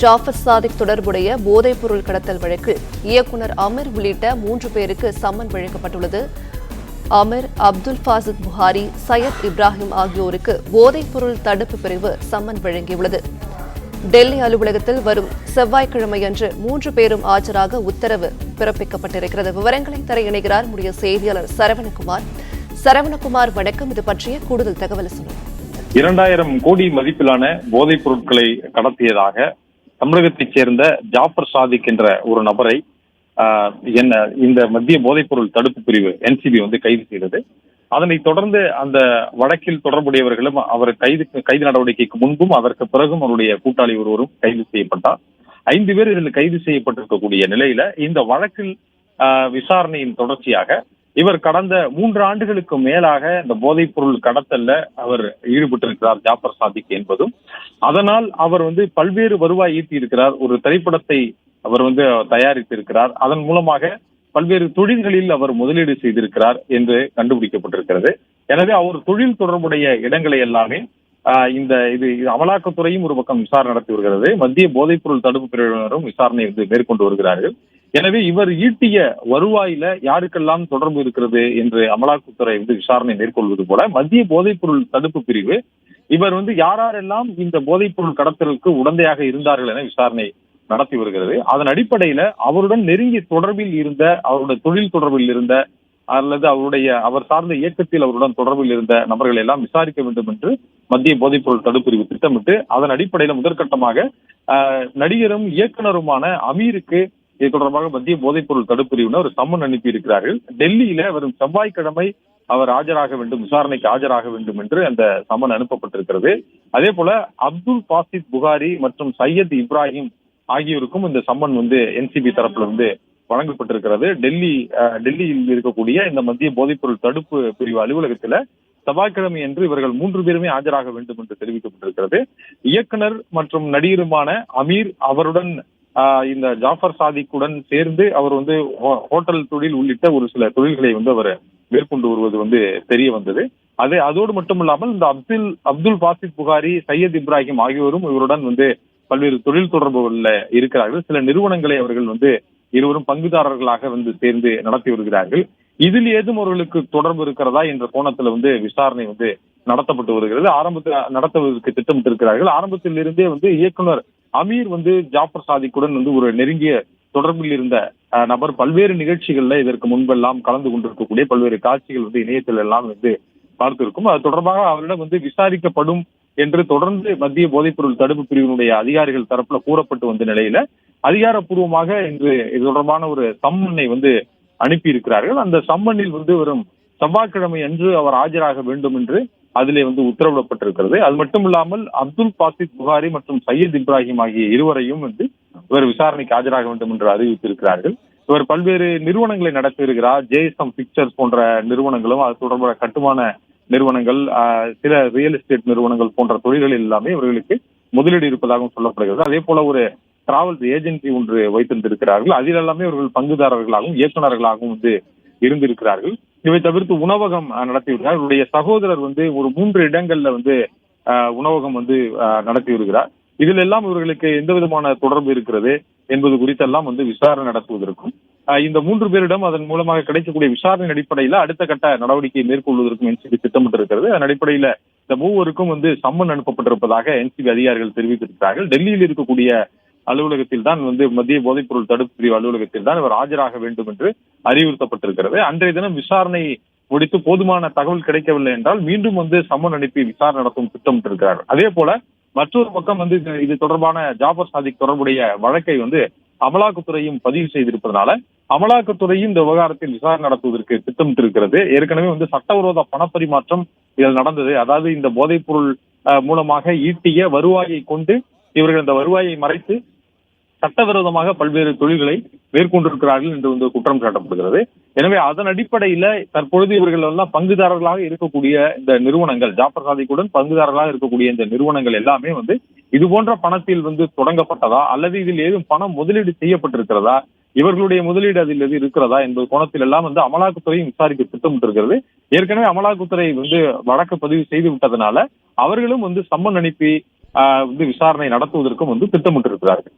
ஜாஃபர் சாதிக் தொடர்புடைய போதைப் பொருள் கடத்தல் வழக்கில் இயக்குநர் அமீர் உள்ளிட்ட 3 பேருக்கு சம்மன் வழங்கப்பட்டுள்ளது. அமீர், அப்துல் ஃபாசித் புகாரி, சையத் இப்ராஹிம் ஆகியோருக்கு போதைப் பொருள் தடுப்பு பிரிவு சம்மன் வழங்கியுள்ளது. டெல்லி அலுவலகத்தில் வரும் செவ்வாய்க்கிழமையன்று 3 பேரும் ஆஜராக உத்தரவு பிறப்பிக்கப்பட்டிருக்கிறது. விவரங்களை தர இணைகிறார் நம்முடைய செய்தியாளர் சரவணகுமார். சரவணகுமார், வணக்கம். இது பற்றிய கூடுதல் தகவல் சொல்லுங்கள். 2000 கோடி மதிப்பிலான போதைப் பொருட்களை கடத்தியதாக தமிழகத்தைச் சேர்ந்த ஜாஃபர் சாதிக் என்ற ஒரு நபரை இந்த மத்திய போதைப் பொருள் தடுப்பு பிரிவு NCB கைது செய்தது. அதனைத் தொடர்ந்து அந்த வழக்கில் தொடர்புடையவர்களும் அவர் கைது நடவடிக்கைக்கு முன்பும் அதற்கு பிறகும் அவருடைய கூட்டாளி ஒருவரும் கைது செய்யப்பட்டார். 5 பேர் இதில் கைது செய்யப்பட்டிருக்கக்கூடிய நிலையில இந்த வழக்கில் விசாரணையின் தொடர்ச்சியாக இவர் கடந்த 3 ஆண்டுகளுக்கு மேலாக இந்த போதைப் பொருள் கடத்தல்ல அவர் ஈடுபட்டிருக்கிறார் ஜாஃபர் சாதிக் என்பதும், அதனால் அவர் பல்வேறு வருவாய் ஈட்டி இருக்கிறார். ஒரு திரைப்படத்தை அவர் தயாரித்திருக்கிறார். அதன் மூலமாக பல்வேறு தொழில்களில் அவர் முதலீடு செய்திருக்கிறார் என்று கண்டுபிடிக்கப்பட்டிருக்கிறது. எனவே அவர் தொழில் தொடர்புடைய இடங்களை எல்லாமே இது அமலாக்கத்துறையும் ஒரு பக்கம் விசாரணை நடத்தி வருகிறது. மத்திய போதைப் பொருள் தடுப்பு பிரிவினரும் விசாரணை மேற்கொண்டு வருகிறார்கள். எனவே இவர் ஈட்டிய வருவாயில யாருக்கெல்லாம் தொடர்பு இருக்கிறது என்று அமலாக்கத்துறை விசாரணை மேற்கொள்வது போல மத்திய போதைப் பொருள் தடுப்பு பிரிவு இவர் யாரெல்லாம் இந்த போதைப் பொருள் கடத்தலுக்கு உடந்தையாக இருந்தார்கள் என விசாரணை நடத்தி வருகிறது. அதன் அடிப்படையில அவருடன் நெருங்கிய தொடர்பில் இருந்த, அவருடைய தொழில் தொடர்பில் இருந்த அல்லது அவர் சார்ந்த இயக்கத்தில் அவருடன் தொடர்பில் இருந்த நபர்கள் எல்லாம் விசாரிக்க வேண்டும் என்று மத்திய போதைப் பொருள் தடுப்பு பிரிவு திட்டமிட்டு அதன் அடிப்படையில முதற்கட்டமாக நடிகரும் இயக்குனருமான அமீருக்கு இது தொடர்பாக மத்திய போதைப் பொருள் தடுப்பு பிரிவினர் ஒரு சம்மன் அனுப்பி இருக்கிறார்கள். டெல்லியில வரும் செவ்வாய்க்கிழமை அவர் ஆஜராக வேண்டும், விசாரணைக்கு ஆஜராக வேண்டும் என்று அந்த சம்மன் அனுப்பப்பட்டிருக்கிறது. அதே போல அப்துல் ஃபாசித் புகாரி மற்றும் சையத் இப்ராஹிம் ஆகியோருக்கும் இந்த சம்மன் NCB தரப்புல வழங்கப்பட்டிருக்கிறது. டெல்லியில் இருக்கக்கூடிய இந்த மத்திய போதைப் பொருள் தடுப்பு பிரிவு அலுவலகத்துல செவ்வாய்க்கிழமை என்று இவர்கள் 3 பேருமே ஆஜராக வேண்டும் என்று தெரிவிக்கப்பட்டிருக்கிறது. இயக்குனர் மற்றும் நடிகருமான அமீர் அவருடன் இந்த ஜாஃபர் சாதிக்குடன் சேர்ந்து அவர் ஹோட்டல் தொழில் உள்ளிட்ட ஒரு சில தொழில்களை அவர் மேற்கொண்டு வருவது தெரிய வந்தது. அதோடு மட்டுமில்லாமல் இந்த அப்துல் ஃபாசித் புகாரி, சையத் இப்ராஹிம் ஆகியோரும் இவருடன் பல்வேறு தொழில் தொடர்புகள்ல இருக்கிறார்கள். சில நிறுவனங்களை அவர்கள் இருவரும் பங்குதாரர்களாக சேர்ந்து நடத்தி வருகிறார்கள். இதில் ஏதும் அவர்களுக்கு தொடர்பு இருக்கிறதா என்ற கோணத்துல விசாரணை நடத்தப்பட்டு வருகிறது. ஆரம்பத்தில் நடத்துவதற்கு திட்டமிட்டிருக்கிறார்கள். ஆரம்பத்தில் இருந்தே இயக்குனர் அமீர் ஜாஃபர் சாதிக்குடன் ஒரு நெருங்கிய தொடர்பில் இருந்த நபர். பல்வேறு நிகழ்ச்சிகள்ல இதற்கு முன்பெல்லாம் கலந்து கொண்டிருக்கக்கூடிய பல்வேறு காட்சிகள் இணையத்தில் எல்லாம் பார்த்திருக்கும். அது தொடர்பாக அவரிடம் விசாரிக்கப்படும் என்று தொடர்ந்து மத்திய போதைப் பொருள் தடுப்பு பிரிவினுடைய அதிகாரிகள் தரப்புல கூறப்பட்டு வந்த நிலையில அதிகாரப்பூர்வமாக இன்று இது தொடர்பான ஒரு சம்மனை அனுப்பி இருக்கிறார்கள். அந்த சம்மனில் வரும் செவ்வாய்க்கிழமை அன்று அவர் ஆஜராக வேண்டும் என்று அதிலே உத்தரவிடப்பட்டிருக்கிறது. அது மட்டும் இல்லாமல் அப்துல் ஃபாசித் புகாரி மற்றும் சையத் இப்ராஹிம் ஆகிய இருவரையும் இவர் விசாரணைக்கு ஆஜராக வேண்டும் என்று அறிவித்திருக்கிறார்கள். இவர் பல்வேறு நிறுவனங்களை நடத்தி வருகிறார். JSM பிக்சர்ஸ் போன்ற நிறுவனங்களும் அது தொடர்பான கட்டுமான நிறுவனங்கள், சில ரியல் எஸ்டேட் நிறுவனங்கள் போன்ற தொழில்களில் எல்லாமே இவர்களுக்கு முதலீடு இருப்பதாகவும் சொல்லப்படுகிறது. அதே போல ஒரு டிராவல்ஸ் ஏஜென்சி ஒன்று வைத்திருந்திருக்கிறார்கள். அதில் எல்லாமே இவர்கள் பங்குதாரர்களாகவும் இயக்குநர்களாகவும் இருந்திருக்கிறார்கள். இவை தவிர்த்து உணவகம் நடத்தி வருகிறார். இவருடைய சகோதரர் ஒரு 3 இடங்கள்ல உணவகம் நடத்தி வருகிறார். இதில் எல்லாம் இவர்களுக்கு எந்த விதமான தொடர்பு இருக்கிறது என்பது குறித்தெல்லாம் விசாரணை நடத்துவதற்கும் இந்த 3 பேரிடம் அதன் மூலமாக கிடைக்கக்கூடிய விசாரணை அடிப்படையில அடுத்த கட்ட நடவடிக்கை மேற்கொள்வதற்கும் NCB திட்டமிட்டிருக்கிறது. அதன் அடிப்படையில இந்த 3 சம்மன் அனுப்பப்பட்டிருப்பதாக NCB அதிகாரிகள் தெரிவித்திருக்கிறார்கள். டெல்லியில் இருக்கக்கூடிய அலுவலகத்தில் தான் மத்திய போதைப் பொருள் தடுப்பு பிரிவு அலுவலகத்தில் தான் இவர் ஆஜராக வேண்டும் என்று அறிவுறுத்தப்பட்டிருக்கிறது. அன்றைய தினம் விசாரணை முடித்து போதுமான தகவல் கிடைக்கவில்லை என்றால் மீண்டும் சம்மன் அனுப்பி விசாரணை நடத்தும் திட்டமிட்டிருக்கிறார். அதே போல மற்றொரு பக்கம் இது தொடர்பான ஜாஃபர் சாதிக் தொடர்புடைய வழக்கை அமலாக்கத்துறையும் பதிவு செய்திருப்பதனால அமலாக்கத்துறையும் இந்த விவகாரத்தில் விசாரணை நடத்துவதற்கு திட்டமிட்டிருக்கிறது. ஏற்கனவே சட்டவிரோத பணப்பரிமாற்றம் இதில் நடந்தது. அதாவது இந்த போதைப் பொருள் மூலமாக ஈட்டிய வருவாயை கொண்டு இவர்கள் இந்த வருவாயை மறைத்து சட்டவிரோதமாக பல்வேறு தொழில்களை மேற்கொண்டிருக்கிறார்கள் என்று குற்றம் சாட்டப்படுகிறது. எனவே அதன் அடிப்படையில தற்பொழுது இவர்கள் எல்லாம் பங்குதாரர்களாக இருக்கக்கூடிய இந்த நிறுவனங்கள், ஜாஃபர் சாதிக்குடன் பங்குதாரர்களாக இருக்கக்கூடிய இந்த நிறுவனங்கள் எல்லாமே இது போன்ற பணத்தில் தொடங்கப்பட்டதா அல்லது இதில் ஏதும் பணம் முதலீடு செய்யப்பட்டிருக்கிறதா, இவர்களுடைய முதலீடு அதில் எது இருக்கிறதா என்பது கோணத்தில் எல்லாம் அமலாக்கத்துறையும் விசாரிக்க திட்டமிட்டிருக்கிறது. ஏற்கனவே அமலாக்கத்துறை வழக்கு பதிவு செய்து விட்டதனால அவர்களும் சம்மன் அனுப்பி வந்து விசாரணை நடத்துவதற்கும் வந்து திட்டமிட்டிருக்கிறார்கள்.